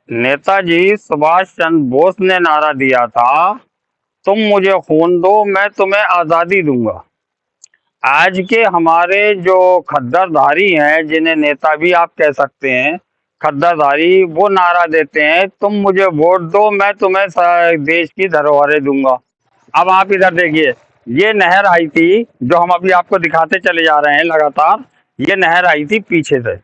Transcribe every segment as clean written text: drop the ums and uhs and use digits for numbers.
नेताजी सुभाष चंद्र बोस ने नारा दिया था, तुम मुझे खून दो, मैं तुम्हें आजादी दूंगा। आज के हमारे जो खद्दरधारी हैं, जिन्हें नेता भी आप कह सकते हैं, खद्दरधारी वो नारा देते हैं, तुम मुझे वोट दो, मैं तुम्हें देश की धरोहरें दूंगा। अब आप इधर देखिए, ये नहर आई थी जो हम अभी आपको दिखाते चले जा रहे हैं लगातार। ये नहर आई थी पीछे से,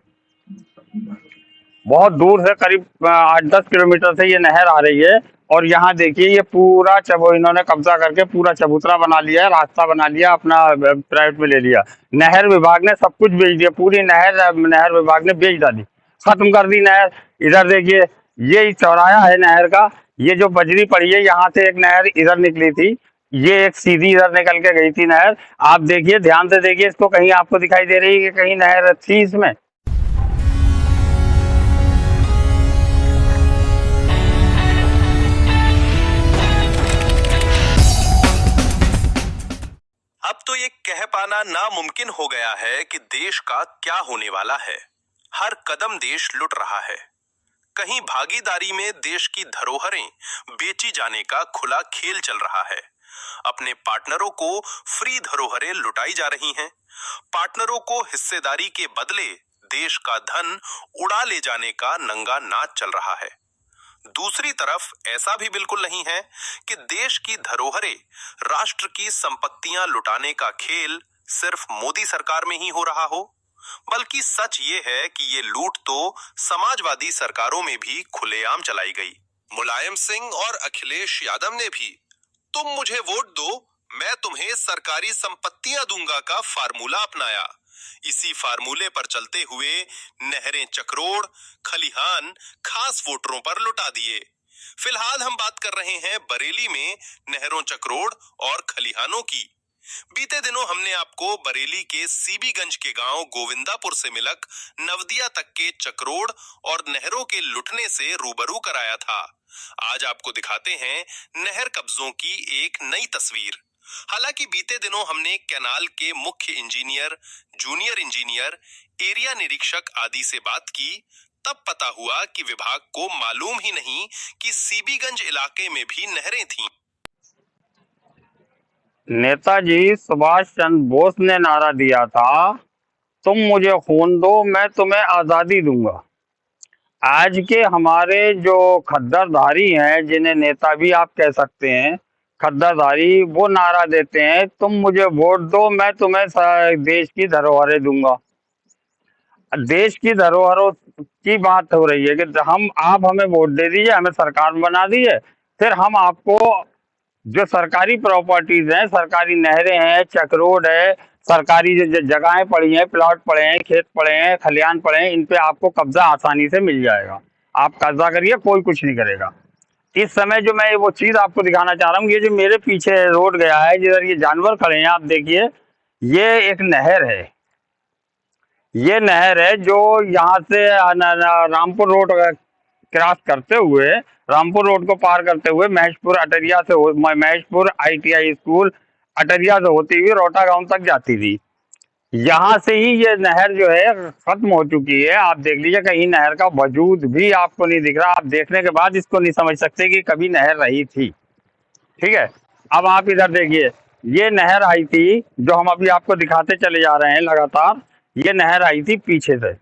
बहुत दूर से, करीब 8-10 किलोमीटर से ये नहर आ रही है। और यहाँ देखिए, ये पूरा इन्होंने कब्जा करके पूरा चबूतरा बना लिया है, रास्ता बना लिया, अपना प्राइवेट में ले लिया। नहर विभाग ने सब कुछ बेच दिया, पूरी नहर विभाग ने बेच डाली, खत्म कर दी नहर। इधर देखिए, ये चौराया है नहर का, ये जो बजरी पड़ी है, यहाँ से एक नहर इधर निकली थी, ये एक सीधी इधर निकल के गई थी नहर। आप देखिए, ध्यान से देखिए इसको, कहीं आपको दिखाई दे रही है कि कहीं नहर थी इसमें? अब तो ये कह पाना नामुमकिन हो गया है कि देश का क्या होने वाला है। हर कदम देश लुट रहा है। कहीं भागीदारी में देश की धरोहरें बेची जाने का खुला खेल चल रहा है। अपने पार्टनरों को फ्री धरोहरें लुटाई जा रही हैं। पार्टनरों को हिस्सेदारी के बदले देश का धन उड़ा ले जाने का नंगा नाच चल रहा है। दूसरी तरफ ऐसा भी बिल्कुल नहीं है कि देश की धरोहरें, राष्ट्र की संपत्तियां लुटाने का खेल सिर्फ मोदी सरकार में ही हो रहा हो, बल्कि सच ये है कि ये लूट तो समाजवादी सरकारों में भी खुलेआम चलाई गई। मुलायम सिंह और अखिलेश यादव ने भी तुम मुझे वोट दो, मैं तुम्हें सरकारी संपत्तियां दूंगा का फार्मूला अपनाया। इसी फार्मूले पर चलते हुए नहरें चक्रोड़, खलिहान खास वोटरों पर लुटा दिए। फिलहाल हम बात कर रहे हैं बरेली में नहरों, चक्रोड़ और खलिहानों की। बीते दिनों हमने आपको बरेली के सीबीगंज के गांव गोविंदापुर से मिलक नवदिया तक के चक्रोड़ और नहरों के लुटने से रूबरू कराया था। आज आपको दिखाते हैं नहर कब्जों की एक नई तस्वीर। हालांकि बीते दिनों हमने कैनाल के मुख्य इंजीनियर, जूनियर इंजीनियर, एरिया निरीक्षक आदि से बात की, तब पता हुआ कि विभाग को मालूम ही नहीं कि सीबीगंज इलाके में भी नहरें थीं। नेताजी सुभाष चंद्र बोस ने नारा दिया था, तुम मुझे खून दो, मैं तुम्हें आजादी दूंगा। आज के हमारे जो खद्दरधारी हैं, जिन्हें नेता भी आप कह सकते हैं, खद्दरधारी वो नारा देते हैं, तुम मुझे वोट दो, मैं तुम्हें देश की धरोहरें दूंगा। देश की धरोहरों की बात हो रही है कि हम, आप हमें वोट दे दीजिए, हमें सरकार बना दीजिए, फिर हम आपको जो सरकारी प्रॉपर्टीज हैं, सरकारी नहरें हैं, चक्रोड है, सरकारी जो जगहें पड़ी हैं, प्लॉट पड़े हैं, खेत पड़े हैं, खलिहान पड़े हैं, इन पे आपको कब्जा आसानी से मिल जाएगा। आप कब्जा करिए, कोई कुछ नहीं करेगा। इस समय जो मैं वो चीज आपको दिखाना चाह रहा हूँ, ये जो मेरे पीछे रोड गया है, जिधर ये जानवर खड़े हैं, आप देखिए, ये एक नहर है। ये नहर है जो यहाँ से रामपुर रोड क्रॉस करते हुए, रामपुर रोड को पार करते हुए महेशपुर अटरिया से महेशपुर ITI स्कूल अटरिया से होती हुई रोटा गांव तक जाती थी। यहाँ से ही ये नहर जो है खत्म हो चुकी है। आप देख लीजिए, कहीं नहर का वजूद भी आपको नहीं दिख रहा। आप देखने के बाद इसको नहीं समझ सकते कि कभी नहर रही थी। ठीक है, अब आप इधर देखिए, ये नहर आई थी जो हम अभी आपको दिखाते चले जा रहे हैं लगातार। ये नहर आई थी पीछे से,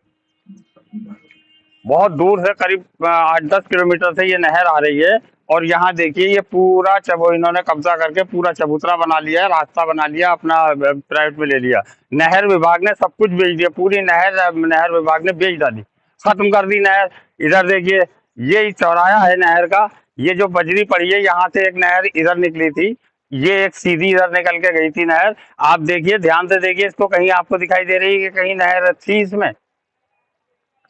बहुत दूर से, करीब 8-10 किलोमीटर से ये नहर आ रही है। और यहाँ देखिए, ये पूरा इन्होंने कब्जा करके पूरा चबूतरा बना लिया है, रास्ता बना लिया, अपना प्राइवेट में ले लिया। नहर विभाग ने सब कुछ बेच दिया, पूरी नहर विभाग ने बेच डाली, खत्म कर दी नहर। इधर देखिए, ये चौराया है नहर का, ये जो बजरी पड़ी है, यहाँ से एक नहर इधर निकली थी, ये एक सीधी इधर निकल के गई थी नहर। आप देखिए, ध्यान से देखिए इसको, कहीं आपको दिखाई दे रही है कि कहीं नहर थी इसमें?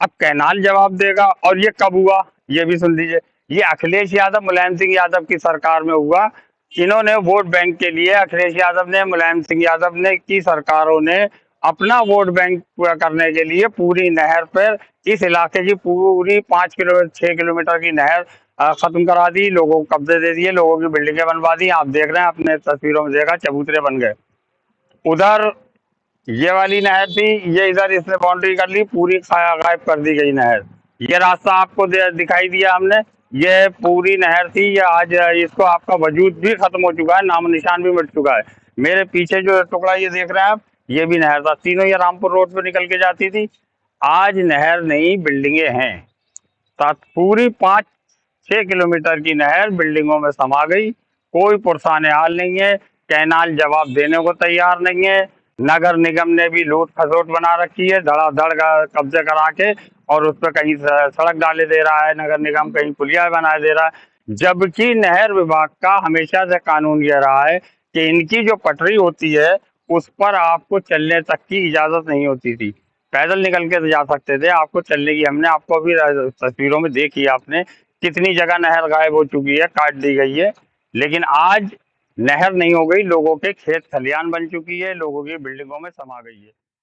अब कैनाल जवाब देगा। और ये कब हुआ, ये भी सुन लीजिए। ये अखिलेश यादव, मुलायम सिंह यादव की सरकार में हुआ। इन्होंने वोट बैंक के लिए, अखिलेश यादव ने, मुलायम सिंह यादव ने की सरकारों ने अपना वोट बैंक पूरा करने के लिए पूरी नहर पर, इस इलाके की पूरी 5 किलोमीटर 6 किलोमीटर की नहर खत्म करा दी, लोगों को कब्जे दे दिए, लोगों की बिल्डिंगें बनवा दी। आप देख रहे हैं, अपने तस्वीरों में देखा, चबूतरे बन गए। उधर ये वाली नहर थी, ये इधर इसने बाउंड्री कर ली, पूरी गायब कर दी गई नहर। ये रास्ता आपको दिखाई दिया हमने, ये पूरी नहर थी, ये आज इसको आपका वजूद भी खत्म हो चुका है, नाम निशान भी मिट चुका है। मेरे पीछे जो टुकड़ा ये देख रहे हैं आप, ये भी नहर था, तीनों ये रामपुर रोड पे निकल के जाती थी। आज नहर नहीं, बिल्डिंगे हैं। पूरी 5-6 किलोमीटर की नहर बिल्डिंगों में समा गई। कोई पुरसाने हाल नहीं है, कैनाल जवाब देने को तैयार नहीं है। नगर निगम ने भी लूट खसोट बना रखी है, धड़ाधड़ का कब्जे करा के, और उस पर कहीं सड़क डाले दे रहा है नगर निगम, कहीं पुलिया बना दे रहा है। जबकि नहर विभाग का हमेशा से कानून यह रहा है कि इनकी जो पटरी होती है उस पर आपको चलने तक की इजाजत नहीं होती थी। पैदल निकल के तो जा सकते थे, आपको चलने की, हमने आपको अभी तस्वीरों में देखी आपने कितनी जगह नहर गायब हो चुकी है, काट दी गई है। लेकिन आज नहर नहीं हो गई, लोगों के खेत खलियान बन चुकी है, लोगों की बिल्डिंगों में समा गई है।